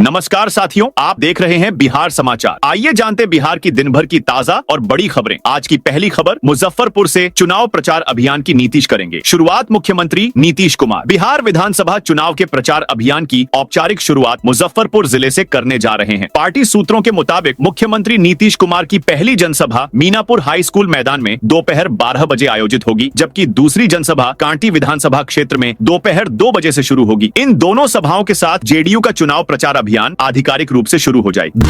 नमस्कार साथियों, आप देख रहे हैं बिहार समाचार। आइए जानते बिहार की दिन भर की ताजा और बड़ी खबरें। आज की पहली खबर, मुजफ्फरपुर से चुनाव प्रचार अभियान की नीतीश करेंगे शुरुआत। मुख्यमंत्री नीतीश कुमार बिहार विधानसभा चुनाव के प्रचार अभियान की औपचारिक शुरुआत मुजफ्फरपुर जिले से करने जा रहे हैं। पार्टी सूत्रों के मुताबिक मुख्यमंत्री नीतीश कुमार की पहली जनसभा मीनापुर हाई स्कूल मैदान में दोपहर 12 बजे आयोजित होगी, जबकि दूसरी जनसभा कांटी विधानसभा क्षेत्र में दोपहर 2 बजे से शुरू होगी। इन दोनों सभाओं के साथ जेडीयू का चुनाव प्रचार अभियान आधिकारिक रूप से शुरू हो जाएगी।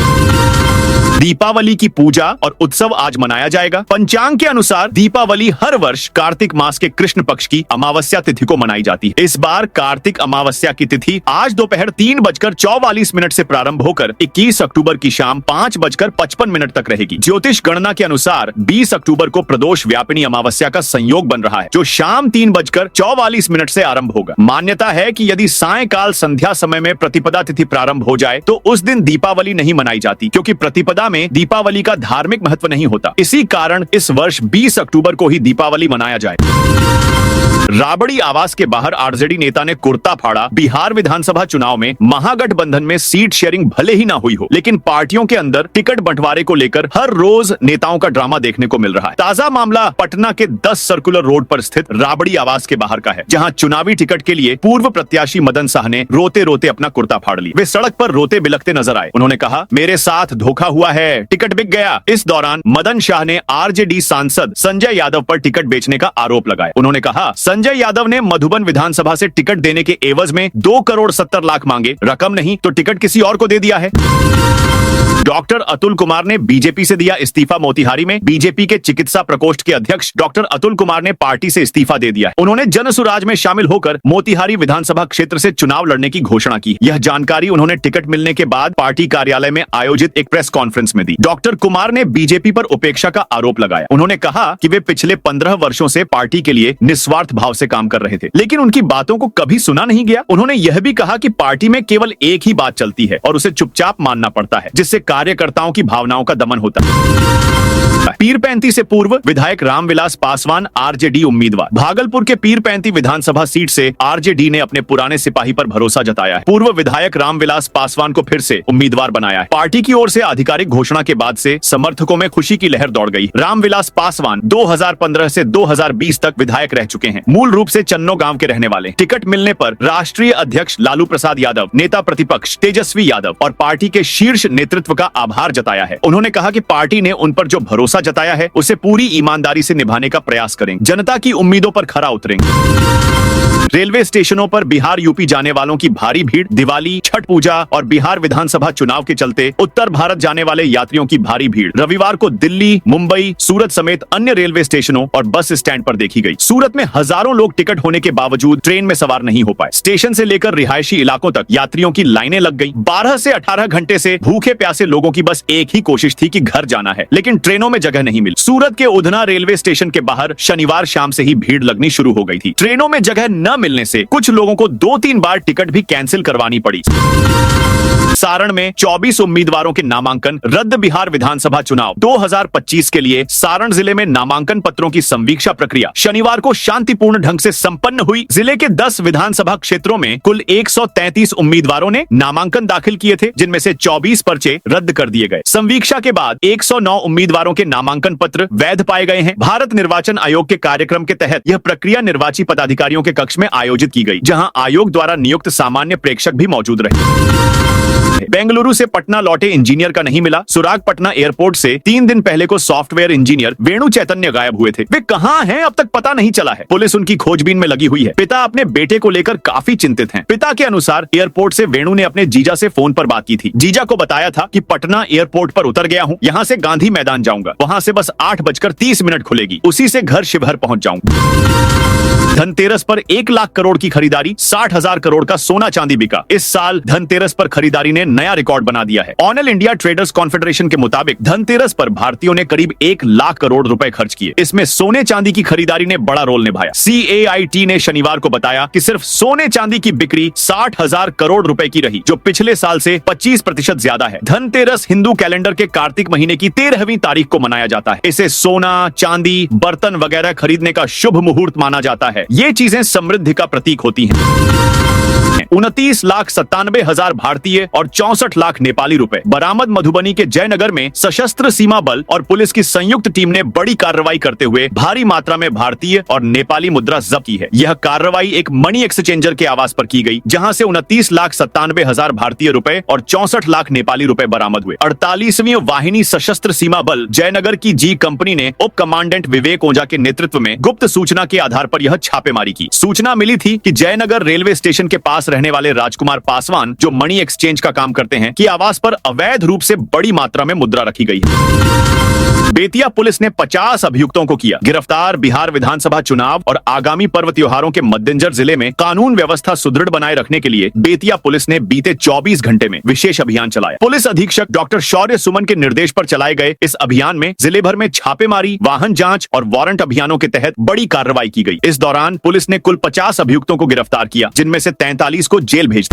दीपावली की पूजा और उत्सव आज मनाया जाएगा। पंचांग के अनुसार दीपावली हर वर्ष कार्तिक मास के कृष्ण पक्ष की अमावस्या तिथि को मनाई जाती है। इस बार कार्तिक अमावस्या की तिथि आज दोपहर 3:44 से प्रारंभ होकर 21 अक्टूबर की शाम 5:55 तक रहेगी। ज्योतिष गणना के अनुसार 20 अक्टूबर को प्रदोष व्यापिनी अमावस्या का संयोग बन रहा है, जो शाम 3:44 से आरंभ होगा। मान्यता है कि यदि सायंकाल संध्या समय में प्रतिपदा तिथि प्रारंभ हो जाए तो उस दिन दीपावली नहीं मनाई जाती, क्योंकि प्रतिपदा में दीपावली का धार्मिक महत्व नहीं होता। इसी कारण इस वर्ष 20 अक्टूबर को ही दीपावली मनाया जाए। राबड़ी आवास के बाहर आरजेडी नेता ने कुर्ता फाड़ा। बिहार विधानसभा चुनाव में महागठबंधन में सीट शेयरिंग भले ही ना हुई हो, लेकिन पार्टियों के अंदर टिकट बंटवारे को लेकर हर रोज नेताओं का ड्रामा देखने को मिल रहा है। ताजा मामला पटना के 10 सर्कुलर रोड पर स्थित राबड़ी आवास के बाहर का है, जहां चुनावी टिकट के लिए पूर्व प्रत्याशी मदन शाह ने रोते रोते अपना कुर्ता फाड़ लिया। वे सड़क पर रोते बिलखते नजर आए। उन्होंने कहा, मेरे साथ धोखा हुआ है, टिकट बिक गया। इस दौरान मदन शाह ने आरजेडी सांसद संजय यादव पर टिकट बेचने का आरोप लगाया। उन्होंने कहा, संजय यादव ने मधुबन विधानसभा से टिकट देने के एवज में 2 करोड़ 70 लाख मांगे, रकम नहीं तो टिकट किसी और को दे दिया है। डॉक्टर अतुल कुमार ने बीजेपी से दिया इस्तीफा। मोतिहारी में बीजेपी के चिकित्सा प्रकोष्ठ के अध्यक्ष डॉक्टर अतुल कुमार ने पार्टी से इस्तीफा दे दिया है। उन्होंने जनसुराज में शामिल होकर मोतिहारी विधानसभा क्षेत्र से चुनाव लड़ने की घोषणा की। यह जानकारी उन्होंने टिकट मिलने के बाद पार्टी कार्यालय में आयोजित एक प्रेस कॉन्फ्रेंस में दी। डॉक्टर कुमार ने बीजेपी पर उपेक्षा का आरोप लगाया। उन्होंने कहा कि वे पिछले 15 वर्षों से पार्टी के लिए निस्वार्थ भाव से काम कर रहे थे, लेकिन उनकी बातों को कभी सुना नहीं गया। उन्होंने यह भी कहा कि पार्टी में केवल एक ही बात चलती है और उसे चुपचाप मानना पड़ता है, जिससे कार्यकर्ताओं की भावनाओं का दमन होता है। पीरपैंती से पूर्व विधायक रामविलास पासवान आरजेडी उम्मीदवार। भागलपुर के पीरपैंती विधानसभा सीट से आरजेडी ने अपने पुराने सिपाही पर भरोसा जताया है। पूर्व विधायक रामविलास पासवान को फिर से उम्मीदवार बनाया है। पार्टी की ओर से आधिकारिक घोषणा के बाद से समर्थकों में खुशी की लहर दौड़ गई। रामविलास पासवान 2015 से 2020 तक विधायक रह चुके हैं। मूल रूप से चन्नो गांव के रहने वाले। टिकट मिलने पर राष्ट्रीय अध्यक्ष लालू प्रसाद यादव, नेता प्रतिपक्ष तेजस्वी यादव और पार्टी के शीर्ष नेतृत्व का आभार जताया है। उन्होंने कहा कि पार्टी ने उन पर जो भरोसा जताया है उसे पूरी ईमानदारी से निभाने का प्रयास करेंगे, जनता की उम्मीदों पर खरा उतरेंगे। रेलवे स्टेशनों पर बिहार यूपी जाने वालों की भारी भीड़। दिवाली, छठ पूजा और बिहार विधानसभा चुनाव के चलते उत्तर भारत जाने वाले यात्रियों की भारी भीड़ रविवार को दिल्ली, मुंबई, सूरत समेत अन्य रेलवे स्टेशनों और बस स्टैंड पर देखी गई। सूरत में हजारों लोग टिकट होने के बावजूद ट्रेन में सवार नहीं हो पाए। स्टेशन से लेकर रिहायशी इलाकों तक यात्रियों की लाइनें लग गई। 12 से 18 घंटे से भूखे प्यासे लोगों की बस एक ही कोशिश थी कि घर जाना है, लेकिन ट्रेनों में जगह नहीं मिली। सूरत के उधना रेलवे स्टेशन के बाहर शनिवार शाम से ही भीड़ लगनी शुरू हो गई थी। ट्रेनों में जगह न मिलने से कुछ लोगों को 2-3 बार टिकट भी कैंसिल करवानी पड़ी। सारण में 24 उम्मीदवारों के नामांकन रद्द। बिहार विधानसभा चुनाव 2025 के लिए सारण जिले में नामांकन पत्रों की संवीक्षा प्रक्रिया शनिवार को शांतिपूर्ण ढंग से संपन्न हुई। जिले के 10 विधानसभा क्षेत्रों में कुल 133 उम्मीदवारों ने नामांकन दाखिल किए थे, जिनमें से 24 पर्चे रद्द कर दिए गए। संवीक्षा के बाद 109 उम्मीदवारों के नामांकन पत्र वैध पाए गए हैं। भारत निर्वाचन आयोग के कार्यक्रम के तहत यह प्रक्रिया निर्वाची पदाधिकारियों के कक्ष में आयोजित की गई, जहां आयोग द्वारा नियुक्त सामान्य प्रेक्षक भी मौजूद रहे। बेंगलुरु से पटना लौटे इंजीनियर का नहीं मिला। सुराग पटना एयरपोर्ट से 3 दिन पहले को सॉफ्टवेयर इंजीनियर वेणु चैतन्य गायब हुए थे। वे कहां हैं अब तक पता नहीं चला है। पुलिस उनकी खोजबीन में लगी हुई है। पिता अपने बेटे को लेकर काफी चिंतित हैं। पिता के अनुसार एयरपोर्ट से वेणु ने अपने जीजा से फोन पर बात की थी। जीजा को बताया था कि पटना एयरपोर्ट पर उतर गया हूं, यहां से गांधी मैदान जाऊंगा, वहां से बस 8:30 खुलेगी, उसी से घर शिवहर पहुंच जाऊंगा। धनतेरस पर 1 लाख करोड़ की खरीदारी, 60,000 करोड़ का सोना चांदी बिका। इस साल धनतेरस पर खरीदारी ने नया रिकॉर्ड बना दिया है। ऑल इंडिया ट्रेडर्स कॉन्फेडरेशन के मुताबिक धनतेरस पर भारतीयों ने करीब 1 लाख करोड़ रुपए खर्च किए। इसमें सोने चांदी की खरीदारी ने बड़ा रोल निभाया। CAIT ने शनिवार को बताया कि सिर्फ सोने चांदी की बिक्री 60,000 करोड़ रुपए की रही, जो पिछले साल से 25% ज्यादा है। धनतेरस हिंदू कैलेंडर के कार्तिक महीने की 13वीं तारीख को मनाया जाता है। इसे सोना, चांदी, बर्तन वगैरह खरीदने का शुभ मुहूर्त माना जाता है। ये चीजें समृद्धि का प्रतीक होती हैं। में 29,97,000 भारतीय और 64 लाख नेपाली रुपए बरामद। मधुबनी के जयनगर में सशस्त्र सीमा बल और पुलिस की संयुक्त टीम ने बड़ी कार्रवाई करते हुए भारी मात्रा में भारतीय और नेपाली मुद्रा जब्त की है। यह कार्रवाई एक मनी एक्सचेंजर के आवास पर की गई, जहां से 29,97,000 भारतीय रुपए और 64 लाख नेपाली रुपए बरामद हुए। 48वीं वाहिनी सशस्त्र सीमा बल जयनगर की जी कंपनी ने उप कमांडेंट विवेक ओझा के नेतृत्व में गुप्त सूचना के आधार पर यह छापेमारी की। सूचना मिली थी कि जयनगर रेलवे स्टेशन के पास रहने वाले राजकुमार पासवान, जो मनी एक्सचेंज का काम करते हैं, की आवास पर अवैध रूप से बड़ी मात्रा में मुद्रा रखी गई है। बेतिया पुलिस ने 50 अभियुक्तों को किया गिरफ्तार। बिहार विधानसभा चुनाव और आगामी पर्व त्योहारों के मद्देनजर जिले में कानून व्यवस्था सुदृढ़ बनाए रखने के लिए बेतिया पुलिस ने बीते 24 घंटे में विशेष अभियान चलाया। पुलिस अधीक्षक डॉक्टर शौर्य सुमन के निर्देश पर चलाए गए इस अभियान में जिले भर में छापेमारी, वाहन जांच और वारंट अभियानों के तहत बड़ी कार्रवाई की गई। इस दौरान पुलिस ने कुल 50 अभियुक्तों को गिरफ्तार किया, जिनमें से 43 को जेल भेज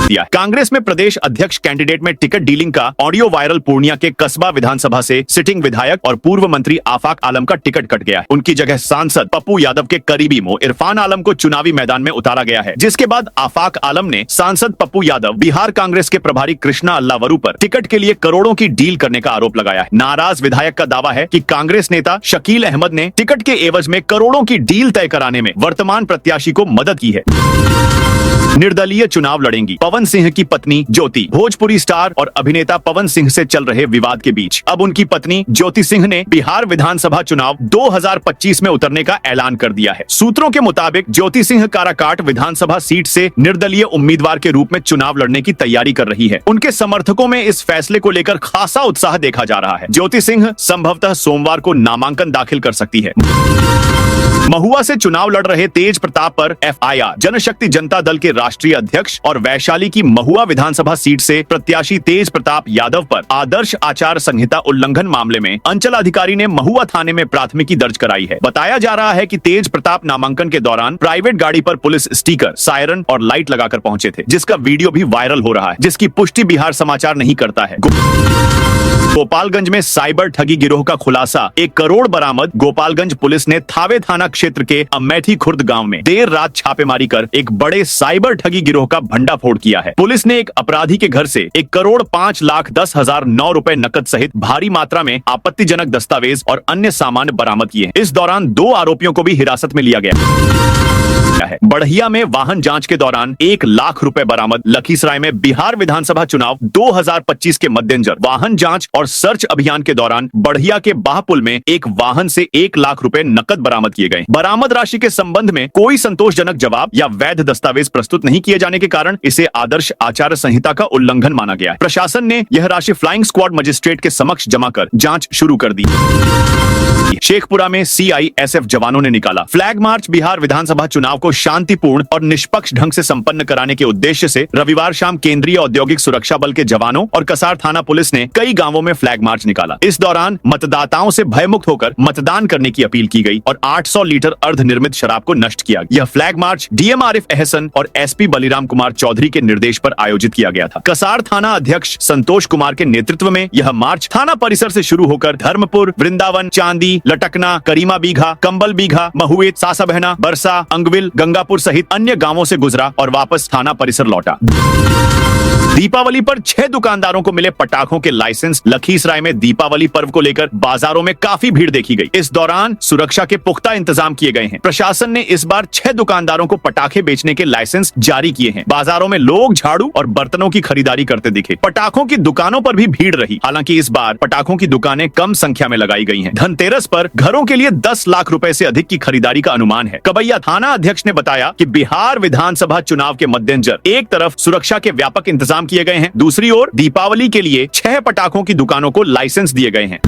दिया। कांग्रेस में प्रदेश अध्यक्ष कैंडिडेट में टिकट डीलिंग का ऑडियो वायरल। पूर्णिया के कस्बा विधानसभा से सिटिंग विधायक और पूर्व मंत्री आफाक आलम का टिकट कट गया है। उनकी जगह सांसद पप्पू यादव के करीबी मो इरफान आलम को चुनावी मैदान में उतारा गया है, जिसके बाद आफाक आलम ने सांसद पप्पू यादव, बिहार कांग्रेस के प्रभारी कृष्णा अल्लावरू पर टिकट के लिए करोड़ों की डील करने का आरोप लगाया है। नाराज विधायक का दावा है कि कांग्रेस नेता शकील अहमद ने टिकट के एवज में करोड़ों की डील तय कराने में वर्तमान प्रत्याशी को मदद की है। निर्दलीय चुनाव लड़ेंगी पवन सिंह की पत्नी ज्योति। भोजपुरी स्टार और अभिनेता पवन सिंह से चल रहे विवाद के बीच अब उनकी पत्नी ज्योति सिंह ने बिहार विधानसभा चुनाव 2025 में उतरने का ऐलान कर दिया है। सूत्रों के मुताबिक ज्योति सिंह काराकाट विधानसभा सीट से निर्दलीय उम्मीदवार के रूप में चुनाव लड़ने की तैयारी कर रही है। उनके समर्थकों में इस फैसले को लेकर खासा उत्साह देखा जा रहा है। ज्योति सिंह संभवतः सोमवार को नामांकन दाखिल कर सकती है। महुआ से चुनाव लड़ रहे तेज प्रताप पर एफआईआर। जनशक्ति जनता दल के राष्ट्रीय अध्यक्ष और वैशाली की महुआ विधानसभा सीट से प्रत्याशी तेज प्रताप यादव पर आदर्श आचार संहिता उल्लंघन मामले में अंचल अधिकारी ने महुआ थाने में प्राथमिकी दर्ज कराई है। बताया जा रहा है कि तेज प्रताप नामांकन के दौरान प्राइवेट गाड़ी पर पुलिस स्टिकर, सायरन और लाइट लगाकर पहुंचे थे, जिसका वीडियो भी वायरल हो रहा है, जिसकी पुष्टि बिहार समाचार नहीं करता है। गोपालगंज में साइबर ठगी गिरोह का खुलासा, 1 करोड़ बरामद। गोपालगंज पुलिस ने थावे थाना क्षेत्र के अमेठी खुर्द गांव में देर रात छापेमारी कर एक बड़े साइबर ठगी गिरोह का भंडाफोड़ किया है। पुलिस ने एक अपराधी के घर से 1,05,10,009 रुपए नकद सहित भारी मात्रा में आपत्तिजनक दस्तावेज और अन्य सामान बरामद किए हैं। इस दौरान 2 आरोपियों को भी हिरासत में लिया गया है। बढ़िया में वाहन जांच के दौरान 1 लाख रुपए बरामद। लखीसराय में बिहार विधानसभा चुनाव 2025 के मद्देनजर वाहन जांच और सर्च अभियान के दौरान बढ़िया के बाहपुल में एक वाहन से 1 लाख रुपए नकद बरामद किए गए। बरामद राशि के संबंध में कोई संतोषजनक जवाब या वैध दस्तावेज प्रस्तुत नहीं किए जाने के कारण इसे आदर्श आचार संहिता का उल्लंघन माना गया। प्रशासन ने यह राशि फ्लाइंग स्क्वाड मजिस्ट्रेट के समक्ष जमा कर जांच शुरू कर दी। शेखपुरा में सीआईएसएफ जवानों ने निकाला फ्लैग मार्च। बिहार विधानसभा चुनाव को शांतिपूर्ण और निष्पक्ष ढंग से संपन्न कराने के उद्देश्य से रविवार शाम केंद्रीय औद्योगिक सुरक्षा बल के जवानों और कसार थाना पुलिस ने कई गांवों में फ्लैग मार्च निकाला। इस दौरान मतदाताओं से भयमुक्त होकर मतदान करने की अपील की गई और 800 लीटर अर्धनिर्मित शराब को नष्ट किया। यह flag march DM Arif Ehsan और एसपी बलिराम कुमार चौधरी के निर्देश पर आयोजित किया गया था। कसार थाना अध्यक्ष संतोष कुमार के नेतृत्व में यह मार्च थाना परिसर से शुरू होकर धर्मपुर, वृंदावन, चांदी, लटकना, करीमा बीघा, कंबल बीघा, महुएत, सासा बहना, बरसा, अंगविल, गंगापुर सहित अन्य गांवों से गुजरा और वापस थाना परिसर लौटा। दीपावली पर 6 दुकानदारों को मिले पटाखों के लाइसेंस। लखीसराय में दीपावली पर्व को लेकर बाजारों में काफी भीड़ देखी गई। इस दौरान सुरक्षा के पुख्ता इंतजाम किए गए हैं। प्रशासन ने इस बार 6 दुकानदारों को पटाखे बेचने के लाइसेंस जारी किए हैं। बाजारों में लोग झाड़ू और बर्तनों की खरीदारी करते दिखे। पटाखों की दुकानों पर भी भीड़ रही। हालांकि इस बार पटाखों की दुकानें कम संख्या में लगाई गई हैं। धनतेरस पर घरों के लिए 10 लाख रुपए से अधिक की खरीदारी का अनुमान है। कबैया थाना अध्यक्ष ने बताया कि बिहार विधानसभा चुनाव के मद्देनजर एक तरफ सुरक्षा के व्यापक इंतजाम किए गए हैं, दूसरी ओर दीपावली के लिए 6 पटाखों की दुकानों को लाइसेंस दिए गए हैं।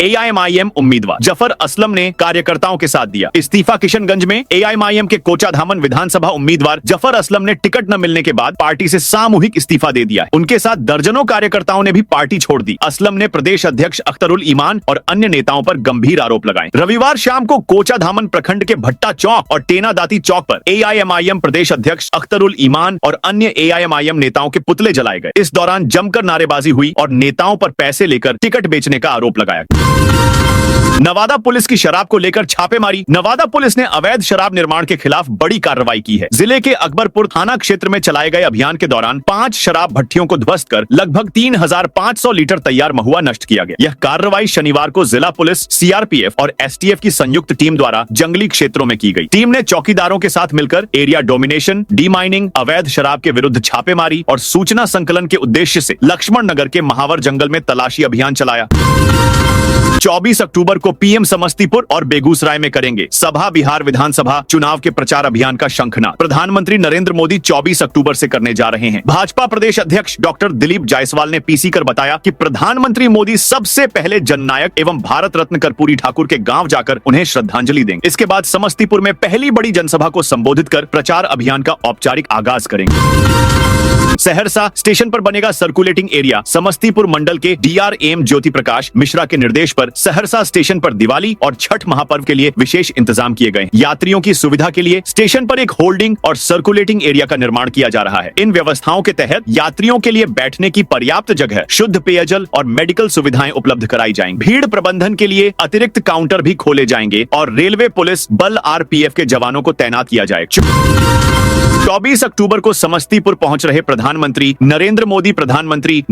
एआईएमआईएम उम्मीदवार जफर असलम ने कार्यकर्ताओं के साथ दिया इस्तीफा। किशनगंज में एआईएमआईएम के कोचाधामन विधानसभा उम्मीदवार जफर असलम ने टिकट न मिलने के बाद पार्टी से सामूहिक इस्तीफा दे दिया। उनके साथ दर्जनों कार्यकर्ताओं ने भी पार्टी छोड़ दी। असलम ने प्रदेश अध्यक्ष अख्तरुल ईमान और अन्य नेताओं पर गंभीर आरोप लगाए। रविवार शाम को कोचाधामन प्रखंड के भट्टा चौक और टेना दाती चौक पर एआईएमआईएम प्रदेश अध्यक्ष अख्तरुल ईमान और अन्य एआईएमआईएम नेताओं के पुतले जलाए गए। इस दौरान जमकर नारेबाजी हुई और नेताओं पर पैसे लेकर टिकट बेचने का आरोप लगाया। नवादा पुलिस की शराब को लेकर छापेमारी। नवादा पुलिस ने अवैध शराब निर्माण के खिलाफ बड़ी कार्रवाई की है। जिले के अकबरपुर थाना क्षेत्र में चलाए गए अभियान के दौरान 5 शराब भट्टियों को ध्वस्त कर लगभग 3500 लीटर तैयार महुआ नष्ट किया गया। यह कार्रवाई शनिवार को जिला पुलिस, सीआरपीएफ और एसटीएफ की संयुक्त टीम द्वारा जंगली क्षेत्रों में की गई। टीम ने चौकीदारों के साथ मिलकर एरिया डोमिनेशन, डीमाइनिंग, अवैध शराब के विरुद्ध छापेमारी और सूचना संकलन के उद्देश्य से लक्ष्मण नगर के महावर जंगल में तलाशी अभियान चलाया। 24 अक्टूबर को पीएम समस्तीपुर और बेगूसराय में करेंगे सभा। बिहार विधानसभा चुनाव के प्रचार अभियान का शंखनाद प्रधानमंत्री नरेंद्र मोदी 24 अक्टूबर से करने जा रहे हैं। भाजपा प्रदेश अध्यक्ष डॉक्टर दिलीप जायसवाल ने पीसी कर बताया कि प्रधानमंत्री मोदी सबसे पहले जननायक एवं भारत रत्न कर्पूरी ठाकुर के गांव जाकर उन्हें श्रद्धांजलि देंगे। इसके बाद समस्तीपुर में पहली बड़ी जनसभा को संबोधित कर प्रचार अभियान का औपचारिक आगाज करेंगे। सहरसा स्टेशन पर बनेगा सर्कुलेटिंग एरिया। समस्तीपुर मंडल के डीआरएम ज्योति प्रकाश मिश्रा के निर्देश पर सहरसा स्टेशन पर दिवाली और छठ महापर्व के लिए विशेष इंतजाम किए गए। यात्रियों की सुविधा के लिए स्टेशन पर एक होल्डिंग और सर्कुलेटिंग एरिया का निर्माण किया जा रहा है। इन व्यवस्थाओं के तहत यात्रियों के लिए बैठने की पर्याप्त जगह, शुद्ध पेयजल और मेडिकल सुविधाएं उपलब्ध कराई जाएंगी। भीड़ प्रबंधन के लिए अतिरिक्त काउंटर भी खोले जाएंगे और रेलवे पुलिस बल आरपीएफ के जवानों को तैनात किया जाएगा। 24 अक्टूबर को समस्तीपुर पहुंच रहे प्रधानमंत्री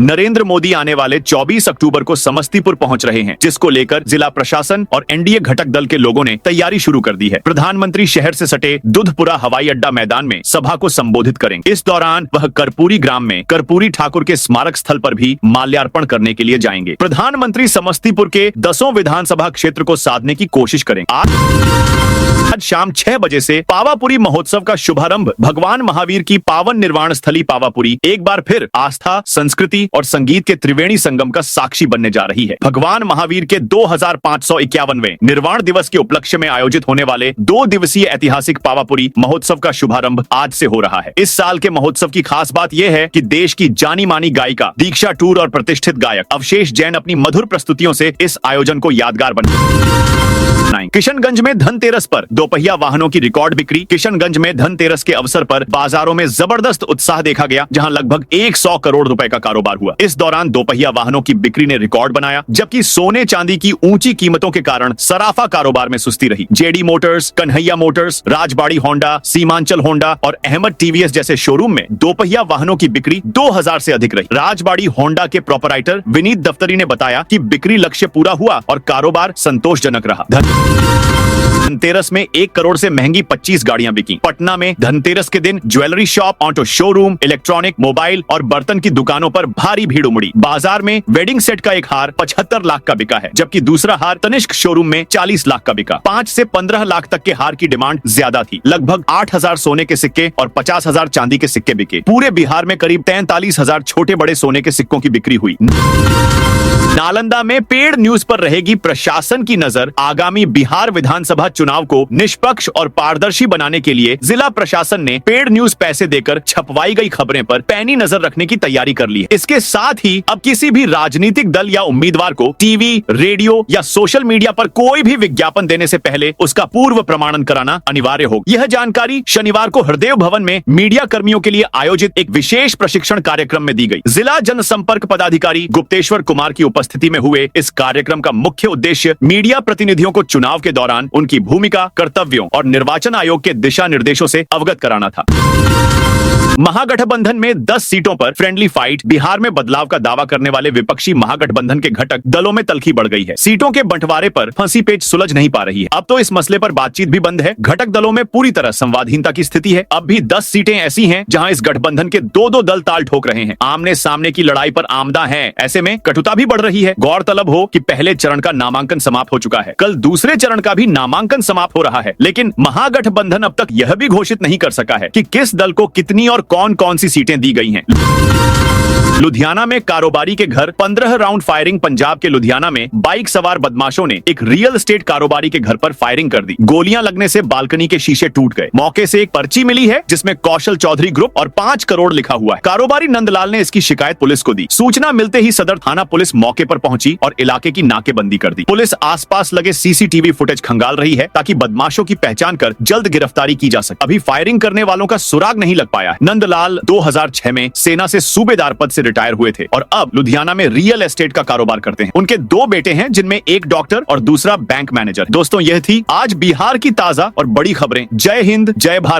नरेंद्र मोदी आने वाले 24 अक्टूबर को समस्तीपुर पहुंच रहे हैं, जिसको लेकर जिला प्रशासन और एनडीए घटक दल के लोगों ने तैयारी शुरू कर दी है। प्रधानमंत्री शहर से सटे दुधपुरा हवाई अड्डा मैदान में सभा को संबोधित करेंगे। इस दौरान वह कर्पूरी ग्राम में कर्पूरी ठाकुर के स्मारक स्थल पर भी माल्यार्पण करने के लिए जाएंगे। प्रधानमंत्री समस्तीपुर के 10 विधानसभा क्षेत्र को साधने की कोशिश करेंगे। आज शाम 6 बजे से पावापुरी महोत्सव का शुभारंभ भगवान महावीर की पावन निर्वाण स्थली पावापुरी एक बार फिर आस्था, संस्कृति और संगीत के त्रिवेणी संगम का साक्षी बनने जा रही है। भगवान महावीर के 2551वें निर्वाण दिवस के उपलक्ष्य में आयोजित होने वाले 2 दिवसीय ऐतिहासिक पावापुरी महोत्सव का शुभारंभ आज से हो रहा है। इस साल के महोत्सव की खास बात यह है कि देश की जानी मानी गायिका दीक्षा टूर और प्रतिष्ठित गायक अवशेष जैन अपनी मधुर प्रस्तुतियों से इस आयोजन को यादगार बनाएंगे। किशनगंज में धनतेरस पर दोपहिया वाहनों की रिकॉर्ड बिक्री। किशनगंज में धनतेरस के अवसर पर बाजारों में जबरदस्त उत्साह देखा गया, जहां लगभग 100 करोड़ रुपए का कारोबार हुआ। इस दौरान दोपहिया वाहनों की बिक्री ने रिकॉर्ड बनाया, जबकि सोने चांदी की ऊंची कीमतों के कारण सराफा कारोबार में सुस्ती रही। JD Motors, Kanhaiya Motors, Rajbari Honda, Seemanchal Honda और अहमद टीवीएस जैसे शोरूम में दोपहिया वाहनों की बिक्री 2000 से अधिक रही। राजबाड़ी होंडा के प्रोपराइटर विनीत दफ्तरी ने बताया कि बिक्री लक्ष्य पूरा हुआ और कारोबार संतोषजनक रहा। धनतेरस में 1 करोड़ से महंगी 25 गाड़ियां बिकी। पटना में धनतेरस के दिन jewellery shop, auto showroom, electronic, mobile और बर्तन की दुकानों पर भारी भीड़ उमड़ी। बाजार में वेडिंग सेट का एक हार 75 लाख का बिका है, जबकि दूसरा हार तनिष्क शोरूम में 40 लाख का बिका। 5 से 15 लाख तक के हार की डिमांड ज्यादा थी। लगभग 8000 सोने के सिक्के और 50,000 चांदी के सिक्के बिके। पूरे बिहार में करीब 43,000 छोटे बड़े सोने के सिक्कों की बिक्री हुई। नालंदा में पेड न्यूज पर रहेगी प्रशासन की नजर। आगामी बिहार विधानसभा चुनाव को निष्पक्ष और पारदर्शी बनाने के लिए जिला प्रशासन ने पेड न्यूज पैसे देकर छपवाई गई खबरें पर पैनी नजर रखने की तैयारी कर ली है। इसके साथ ही अब किसी भी राजनीतिक दल या उम्मीदवार को टीवी, रेडियो या सोशल मीडिया पर कोई भी विज्ञापन देने से पहले उसका पूर्व प्रमाणन कराना अनिवार्य होगा। यह जानकारी शनिवार को हरदेव भवन में मीडिया कर्मियों के लिए आयोजित एक विशेष प्रशिक्षण कार्यक्रम में दी गई। जिला जनसंपर्क पदाधिकारी गुप्तेश्वर कुमार की उपस्थिति में हुए इस कार्यक्रम का मुख्य उद्देश्य मीडिया प्रतिनिधियों को चुनाव के दौरान उनकी भूमिका, कर्तव्यों और निर्वाचन आयोग के दिशा निर्देशों से अवगत कराना था। महागठबंधन में 10 सीटों पर फ्रेंडली फाइट। बिहार में बदलाव का दावा करने वाले विपक्षी महागठबंधन के घटक दलों में तल्खी बढ़ गई है। सीटों के बंटवारे पर फंसी पेच सुलझ नहीं पा रही है। अब तो इस मसले पर बातचीत भी बंद है। घटक दलों में पूरी तरह संवादहीनता की स्थिति है। अब भी 10 सीटें ऐसी हैं जहां इस गठबंधन के 2-2 दल ताल ठोक रहे हैं। आमने सामने की लड़ाई पर आमदा है। ऐसे में कटुता भी बढ़ रही है। गौरतलब हो कि पहले चरण का नामांकन समाप्त हो चुका है। कल दूसरे चरण का भी नामांकन समाप्त हो रहा है, लेकिन महागठबंधन अब तक यह भी घोषित नहीं कर सका है कि किस दल को कितनी और कौन कौन सी सीटें दी गई हैं। लुधियाना में कारोबारी के घर 15 राउंड फायरिंग। पंजाब के लुधियाना में बाइक सवार बदमाशों ने एक रियल एस्टेट कारोबारी के घर पर फायरिंग कर दी। गोलियां लगने से बालकनी के शीशे टूट गए। मौके से एक पर्ची मिली है जिसमें कौशल चौधरी ग्रुप और 5 करोड़ लिखा हुआ है। कारोबारी नंदलाल ने इसकी शिकायत पुलिस को दी। सूचना मिलते ही सदर थाना पुलिस मौके पर पहुंची और इलाके की नाकेबंदी कर दी। पुलिस आसपास लगे सीसीटीवी फुटेज खंगाल रही है ताकि बदमाशों की पहचान कर जल्द गिरफ्तारी की जा सके। अभी फायरिंग करने वालों का सुराग नहीं लग पाया है। नंदलाल 2006 में सेना से सूबेदार पद से रिटायर हुए थे और अब लुधियाना में रियल एस्टेट का कारोबार करते हैं। उनके 2 बेटे हैं, जिनमें एक डॉक्टर और दूसरा बैंक मैनेजर। दोस्तों, यह थी आज बिहार की ताजा और बड़ी खबरें। जय हिंद, जय भारत।